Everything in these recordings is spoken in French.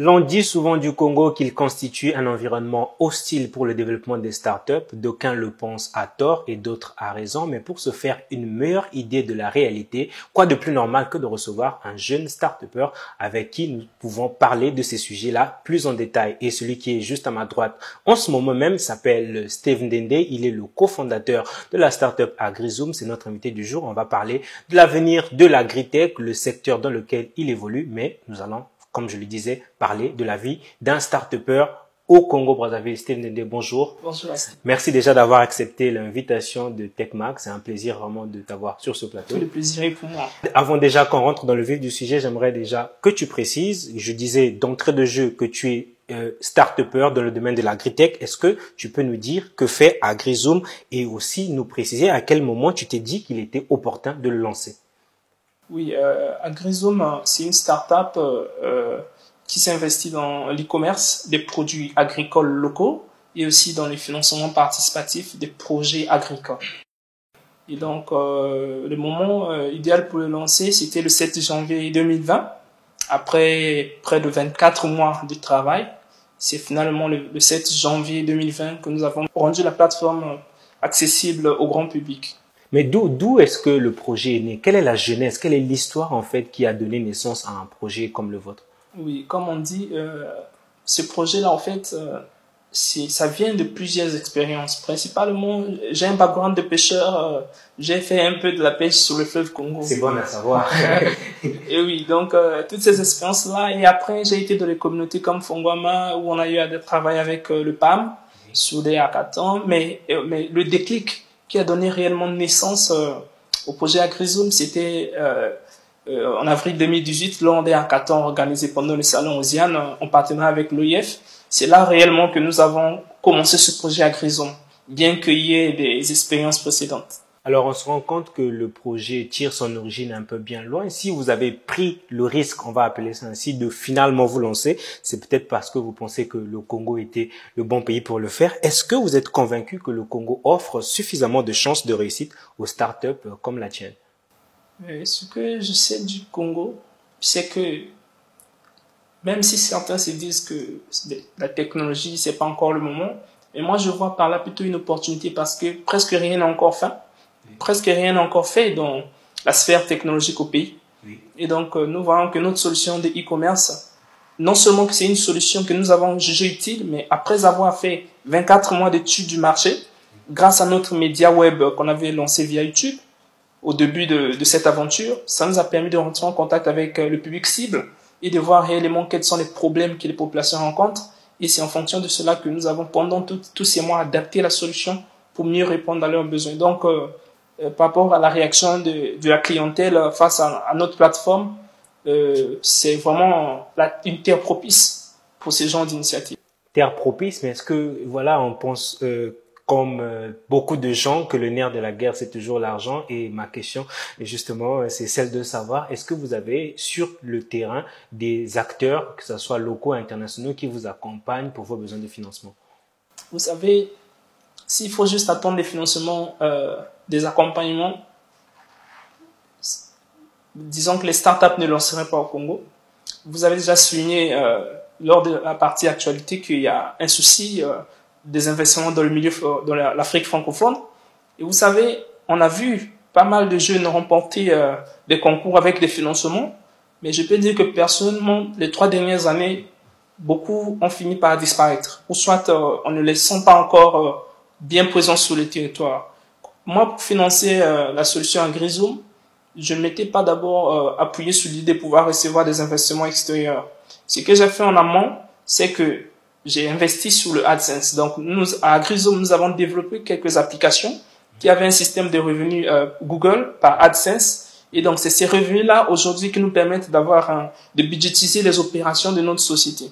L'on dit souvent du Congo qu'il constitue un environnement hostile pour le développement des startups. D'aucuns le pensent à tort et d'autres à raison, mais pour se faire une meilleure idée de la réalité, quoi de plus normal que de recevoir un jeune start-upper avec qui nous pouvons parler de ces sujets-là plus en détail. Et celui qui est juste à ma droite en ce moment même s'appelle Steve Ndende. Il est le cofondateur de la startup AgriZoom. C'est notre invité du jour. On va parler de l'avenir de l'agritech, le secteur dans lequel il évolue, mais nous allons, comme je le disais, parler de la vie d'un start-upper au Congo-Brazzaville. Steve Ndende, bonjour. Bonjour. Merci déjà d'avoir accepté l'invitation de TechMag. C'est un plaisir vraiment de t'avoir sur ce plateau. Tout le plaisir est pour moi. Avant déjà qu'on rentre dans le vif du sujet, j'aimerais déjà que tu précises, je disais d'entrée de jeu que tu es start-upper dans le domaine de l'agritech. Est-ce que tu peux nous dire que fait AgriZoom et aussi nous préciser à quel moment tu t'es dit qu'il était opportun de le lancer? Oui, AgriZoom, c'est une start-up qui s'investit dans l'e-commerce des produits agricoles locaux et aussi dans le financement participatif des projets agricoles. Et donc, le moment idéal pour le lancer, c'était le 7 janvier 2020. Après près de 24 mois de travail, c'est finalement le 7 janvier 2020 que nous avons rendu la plateforme accessible au grand public. Mais d'où est-ce que le projet est né? Quelle est la genèse? Quelle est l'histoire en fait qui a donné naissance à un projet comme le vôtre? Oui, comme on dit, ce projet-là en fait, ça vient de plusieurs expériences. Principalement, j'ai un background de pêcheur, j'ai fait un peu de la pêche sur le fleuve Congo. C'est bon à savoir. Et oui, donc toutes ces expériences-là. Et après, j'ai été dans les communautés comme Fongwama où on a eu à travailler avec le PAM sur des hackathons. Mais le déclic qui a donné réellement naissance au projet AgriZoom, c'était en avril 2018, lors des hackathons organisés pendant le salon Osiane, en partenariat avec l'OIF. C'est là réellement que nous avons commencé ce projet AgriZoom, bien qu'il y ait des expériences précédentes. Alors, on se rend compte que le projet tire son origine un peu bien loin. Si vous avez pris le risque, on va appeler ça ainsi, de finalement vous lancer, c'est peut-être parce que vous pensez que le Congo était le bon pays pour le faire. Est-ce que vous êtes convaincu que le Congo offre suffisamment de chances de réussite aux startups comme la tienne? Ce que je sais du Congo, c'est que même si certains se disent que la technologie, c'est pas encore le moment, mais moi je vois par là plutôt une opportunité parce que presque rien n'est encore fait. Presque rien n'est encore fait dans la sphère technologique au pays. Oui. Et donc, nous voyons que notre solution de e-commerce, non seulement que c'est une solution que nous avons jugée utile, mais après avoir fait 24 mois d'études du marché, grâce à notre média web qu'on avait lancé via YouTube, au début de cette aventure, ça nous a permis de rentrer en contact avec le public cible et de voir réellement quels sont les problèmes que les populations rencontrent. Et c'est en fonction de cela que nous avons, pendant tous ces mois, adapté la solution pour mieux répondre à leurs besoins. Donc, par rapport à la réaction de la clientèle face à notre plateforme, c'est vraiment une terre propice pour ces genres d'initiatives. Terre propice, mais est-ce que, voilà, on pense comme beaucoup de gens que le nerf de la guerre, c'est toujours l'argent. Et ma question, justement, c'est celle de savoir, est-ce que vous avez sur le terrain des acteurs, que ce soit locaux, internationaux, qui vous accompagnent pour vos besoins de financement? Vous savez, s'il faut juste attendre des financements, des accompagnements, disons que les startups ne lanceraient pas au Congo. Vous avez déjà souligné lors de la partie actualité qu'il y a un souci des investissements dans le milieu, dans l'Afrique francophone. Et vous savez, on a vu pas mal de jeunes remporter des concours avec des financements, mais je peux dire que personnellement, les 3 dernières années, beaucoup ont fini par disparaître, ou soit on ne les sent pas encore bien présents sur le territoire. Moi, pour financer la solution AgriZoom, je ne m'étais pas d'abord appuyé sur l'idée de pouvoir recevoir des investissements extérieurs. Ce que j'ai fait en amont, c'est que j'ai investi sur le AdSense. Donc, à AgriZoom, nous avons développé quelques applications qui avaient un système de revenus Google par AdSense. Et donc, c'est ces revenus-là aujourd'hui qui nous permettent de budgétiser les opérations de notre société.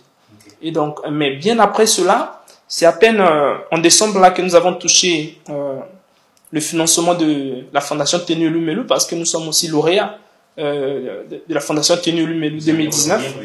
Et donc, mais bien après cela, c'est à peine en décembre là que nous avons touché le financement de la Fondation Tenu Lumelu, parce que nous sommes aussi lauréats de la Fondation Tenu Lumelu 2019.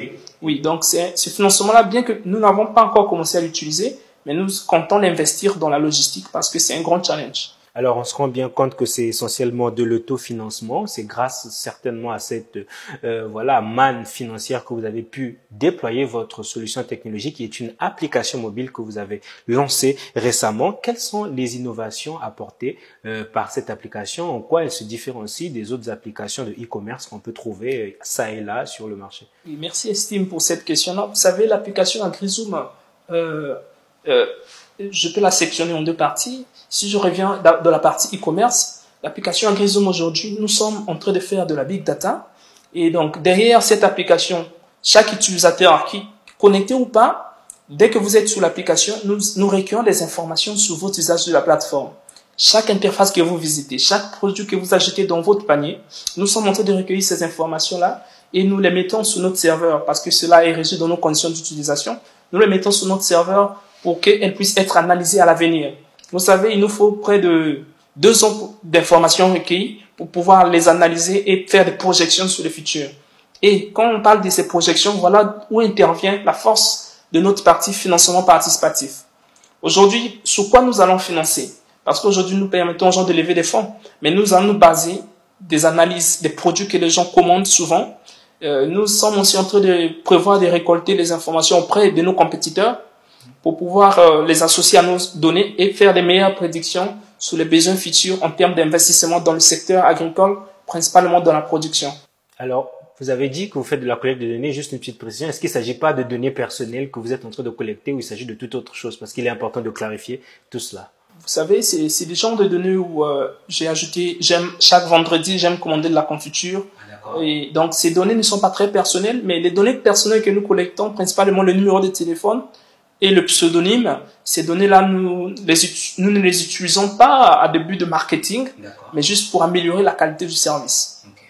Oui, donc c'est ce financement-là, bien que nous n'avons pas encore commencé à l'utiliser, mais nous comptons l'investir dans la logistique parce que c'est un grand challenge. Alors, on se rend bien compte que c'est essentiellement de l'autofinancement. C'est grâce certainement à cette manne financière que vous avez pu déployer votre solution technologique, qui est une application mobile que vous avez lancée récemment. Quelles sont les innovations apportées par cette application? En quoi elle se différencie des autres applications de e-commerce qu'on peut trouver ça et là sur le marché? Oui, merci Estime pour cette question-là. Vous savez, l'application AgriZoom, je peux la sectionner en deux parties. Si je reviens dans la partie e-commerce, l'application AgriZoom aujourd'hui, nous sommes en train de faire de la big data. Et donc, derrière cette application, chaque utilisateur qui connecté ou pas, dès que vous êtes sur l'application, nous recueillons des informations sur votre usage de la plateforme. Chaque interface que vous visitez, chaque produit que vous achetez dans votre panier, nous sommes en train de recueillir ces informations-là et nous les mettons sur notre serveur parce que cela est régi dans nos conditions d'utilisation. Nous les mettons sur notre serveur pour qu'elles puissent être analysées à l'avenir. Vous savez, il nous faut près de 2 ans d'informations recueillies pour pouvoir les analyser et faire des projections sur le futur. Et quand on parle de ces projections, voilà où intervient la force de notre partie financement participatif. Aujourd'hui, sur quoi nous allons financer? Parce qu'aujourd'hui, nous permettons aux gens de lever des fonds, mais nous allons nous baser des analyses des produits que les gens commandent souvent. Nous sommes aussi en train de prévoir de récolter les informations auprès de nos compétiteurs pour pouvoir les associer à nos données et faire des meilleures prédictions sur les besoins futurs en termes d'investissement dans le secteur agricole, principalement dans la production. Alors, vous avez dit que vous faites de la collecte de données. Juste une petite précision. Est-ce qu'il ne s'agit pas de données personnelles que vous êtes en train de collecter ou il s'agit de toute autre chose? Parce qu'il est important de clarifier tout cela. Vous savez, c'est des genres de données où j'ai ajouté, chaque vendredi, j'aime commander de la confiture. Et donc, ces données ne sont pas très personnelles, mais les données personnelles que nous collectons, principalement le numéro de téléphone et le pseudonyme, ces données-là, nous ne les utilisons pas à des buts de marketing, mais juste pour améliorer la qualité du service. Okay.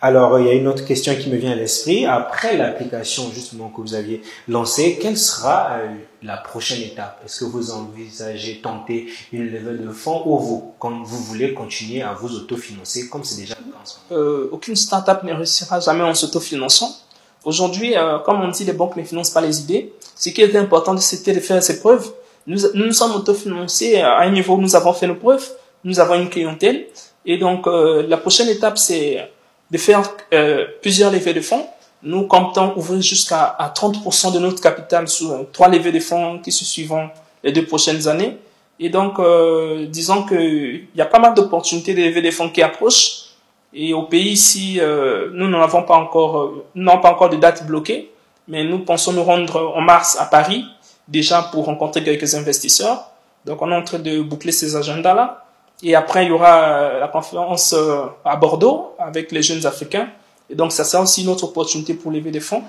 Alors, il y a une autre question qui me vient à l'esprit. Après l'application justement que vous aviez lancée, quelle sera la prochaine étape? Est-ce que vous envisagez tenter une levée de fonds ou quand vous voulez continuer à vous autofinancer comme c'est déjà le cas en ce moment? Aucune start-up ne réussira jamais en s'autofinançant. Aujourd'hui, comme on dit, les banques ne financent pas les idées. Ce qui était important, c'était de faire ses preuves. Nous sommes autofinancés à un niveau où nous avons fait nos preuves. Nous avons une clientèle. Et donc, la prochaine étape, c'est de faire plusieurs levées de fonds. Nous comptons ouvrir jusqu'à 30% de notre capital sur 3 levées de fonds qui se suivront les 2 prochaines années. Et donc, disons qu'il y a pas mal d'opportunités de levées de fonds qui approchent. Et au pays ici, nous n'avons pas encore de date bloquée, mais nous pensons nous rendre en mars à Paris, déjà pour rencontrer quelques investisseurs. Donc, on est en train de boucler ces agendas-là. Et après, il y aura la conférence à Bordeaux avec les jeunes Africains. Et donc, ça sera aussi une autre opportunité pour lever des fonds.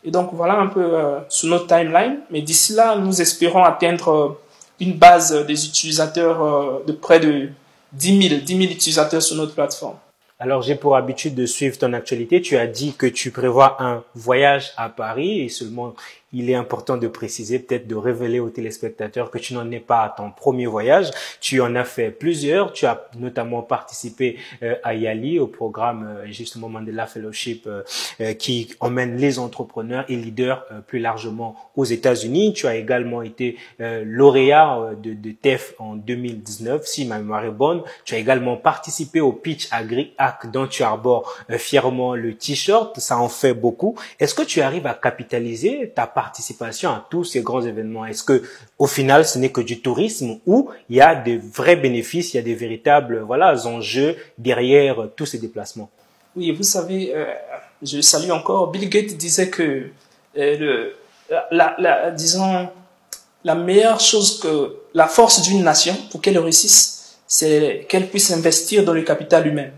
Et donc, voilà un peu sur notre timeline. Mais d'ici là, nous espérons atteindre une base des utilisateurs de près de 10 000 utilisateurs sur notre plateforme. Alors, j'ai pour habitude de suivre ton actualité. Tu as dit que tu prévois un voyage à Paris et seulement il est important de préciser, peut-être de révéler aux téléspectateurs que tu n'en es pas à ton premier voyage. Tu en as fait plusieurs. Tu as notamment participé à Yali, au programme justement Mandela Fellowship qui emmène les entrepreneurs et leaders plus largement aux États-Unis. Tu as également été lauréat de TEF en 2019, si ma mémoire est bonne. Tu as également participé au Pitch Agri Hack dont tu arbores fièrement le t-shirt. Ça en fait beaucoup. Est-ce que tu arrives à capitaliser ta participation à tous ces grands événements? Est-ce que au final ce n'est que du tourisme ou il y a des vrais bénéfices, il y a des véritables enjeux derrière tous ces déplacements? Oui, vous savez, je salue encore, Bill Gates disait que disons la meilleure chose, que la force d'une nation pour qu'elle réussisse, c'est qu'elle puisse investir dans le capital humain.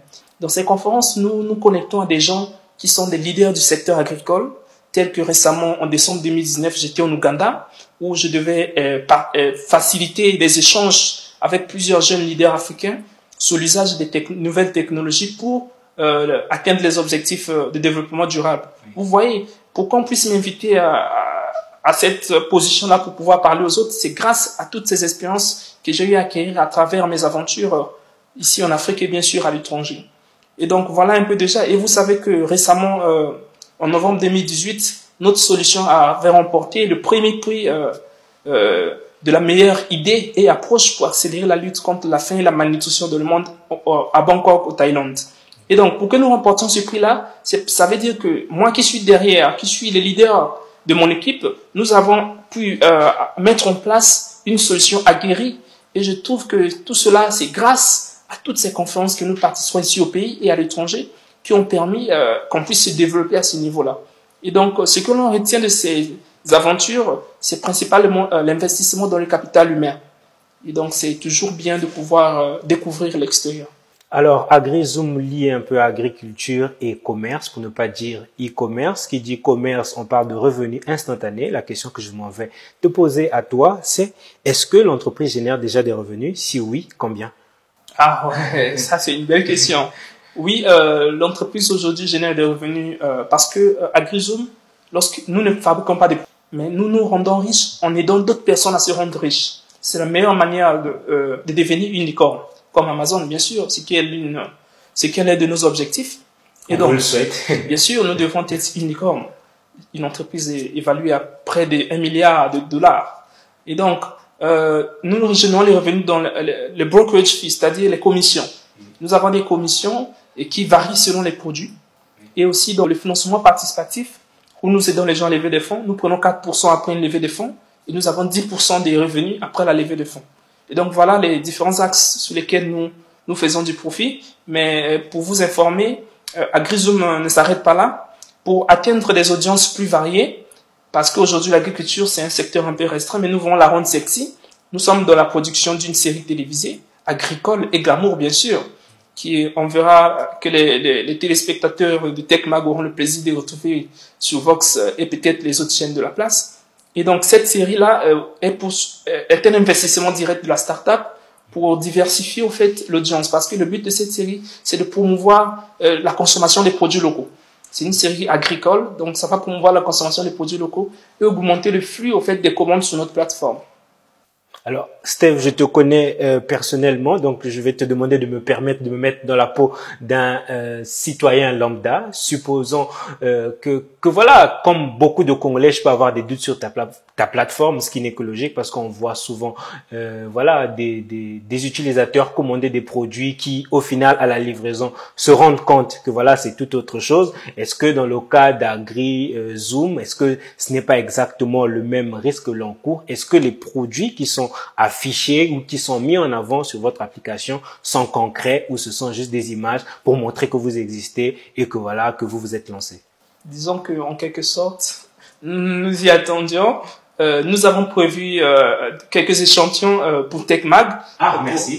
Dans ces conférences, nous nous connectons à des gens qui sont des leaders du secteur agricole, tel que récemment, en décembre 2019, j'étais en Ouganda, où je devais faciliter des échanges avec plusieurs jeunes leaders africains sur l'usage des nouvelles technologies pour atteindre les objectifs de développement durable. Vous voyez, pour qu'on puisse m'inviter à cette position-là pour pouvoir parler aux autres, c'est grâce à toutes ces expériences que j'ai eu à acquérir à travers mes aventures ici en Afrique et bien sûr à l'étranger. Et donc, voilà un peu déjà. Et vous savez que récemment, en novembre 2018, notre solution avait remporté le premier prix de la meilleure idée et approche pour accélérer la lutte contre la faim et la malnutrition dans le monde à Bangkok, au Thaïlande. Et donc, pour que nous remportions ce prix-là, ça veut dire que moi qui suis derrière, qui suis le leader de mon équipe, nous avons pu mettre en place une solution aguerrie. Et je trouve que tout cela, c'est grâce à toutes ces conférences que nous participons ici au pays et à l'étranger qui ont permis qu'on puisse se développer à ce niveau-là. Et donc, ce que l'on retient de ces aventures, c'est principalement l'investissement dans le capital humain. Et donc, c'est toujours bien de pouvoir découvrir l'extérieur. Alors, AgriZoom lie un peu agriculture et commerce, pour ne pas dire e-commerce. Qui dit commerce, on parle de revenus instantanés. La question que je m'en vais te poser à toi, c'est est-ce que l'entreprise génère déjà des revenus? Si oui, combien? Ah ouais, ça c'est une belle question. Oui, l'entreprise aujourd'hui génère des revenus parce que AgriZoom, lorsque nous ne fabriquons pas des produits, mais nous nous rendons riches en aidant d'autres personnes à se rendre riches. C'est la meilleure manière de devenir unicorne. Comme Amazon, bien sûr, c'est qu'elle est de nos objectifs. Et donc, on le souhaite. Bien sûr, nous devons être unicorne. Une entreprise est évaluée à près de 1 milliard de dollars. Et donc, nous générons les revenus dans le brokerage fee, c'est-à-dire les commissions. Nous avons des commissions qui varient selon les produits. Et aussi dans le financement participatif, où nous aidons les gens à lever des fonds. Nous prenons 4% après une levée de fonds et nous avons 10% des revenus après la levée de fonds. Et donc, voilà les différents axes sur lesquels nous faisons du profit. Mais pour vous informer, AgriZoom ne s'arrête pas là. Pour atteindre des audiences plus variées, parce qu'aujourd'hui, l'agriculture, c'est un secteur un peu restreint, mais nous voulons la rendre sexy. Nous sommes dans la production d'une série télévisée, agricole et glamour, bien sûr, on verra que les téléspectateurs de TechMag auront le plaisir de retrouver sur Vox et peut-être les autres chaînes de la place. Et donc, cette série-là est un investissement direct de la start-up pour diversifier, au fait, l'audience. Parce que le but de cette série, c'est de promouvoir la consommation des produits locaux. C'est une série agricole, donc ça va promouvoir la consommation des produits locaux et augmenter le flux, au fait, des commandes sur notre plateforme. Alors, Steve, je te connais personnellement, donc je vais te demander de me permettre de me mettre dans la peau d'un citoyen lambda. Supposons que voilà, comme beaucoup de Congolais, je peux avoir des doutes sur ta plateforme, ce qui n'est que logique parce qu'on voit souvent voilà des utilisateurs commander des produits qui, au final, à la livraison, se rendent compte que voilà, c'est tout autre chose. Est-ce que dans le cas d'AgriZoom, est-ce que ce n'est pas exactement le même risque que l'on court? Est-ce que les produits qui sont affichés ou qui sont mis en avant sur votre application sont concrets ou ce sont juste des images pour montrer que vous existez et que voilà, que vous vous êtes lancé? Disons que, en quelque sorte, nous y attendions. Nous avons prévu quelques échantillons pour TechMag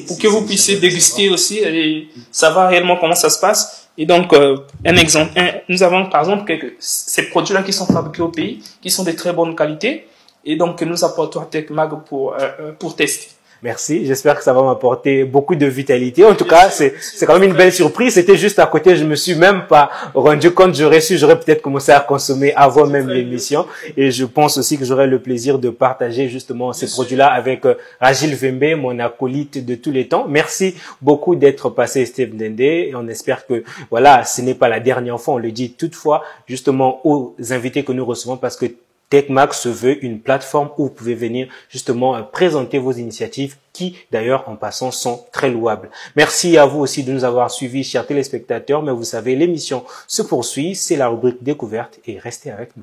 pour que vous puissiez déguster aussi et savoir réellement comment ça se passe. Et donc, un exemple, nous avons par exemple ces produits-là qui sont fabriqués au pays, qui sont de très bonne qualité. Et donc, nous apportons à TechMag pour tester. Merci. J'espère que ça va m'apporter beaucoup de vitalité. En tout cas, c'est quand même une belle surprise. C'était juste à côté. Je me suis même pas rendu compte. J'aurais peut-être commencé à consommer avant même l'émission. Et je pense aussi que j'aurai le plaisir de partager justement ces produits-là avec Ragil Vembe, mon acolyte de tous les temps. Merci beaucoup d'être passé, Steve Ndende. Et on espère que, voilà, ce n'est pas la dernière fois. On le dit toutefois, justement, aux invités que nous recevons parce que TechMag se veut une plateforme où vous pouvez venir justement présenter vos initiatives qui, d'ailleurs, en passant, sont très louables. Merci à vous aussi de nous avoir suivis, chers téléspectateurs. Mais vous savez, l'émission se poursuit. C'est la rubrique découverte et restez avec nous.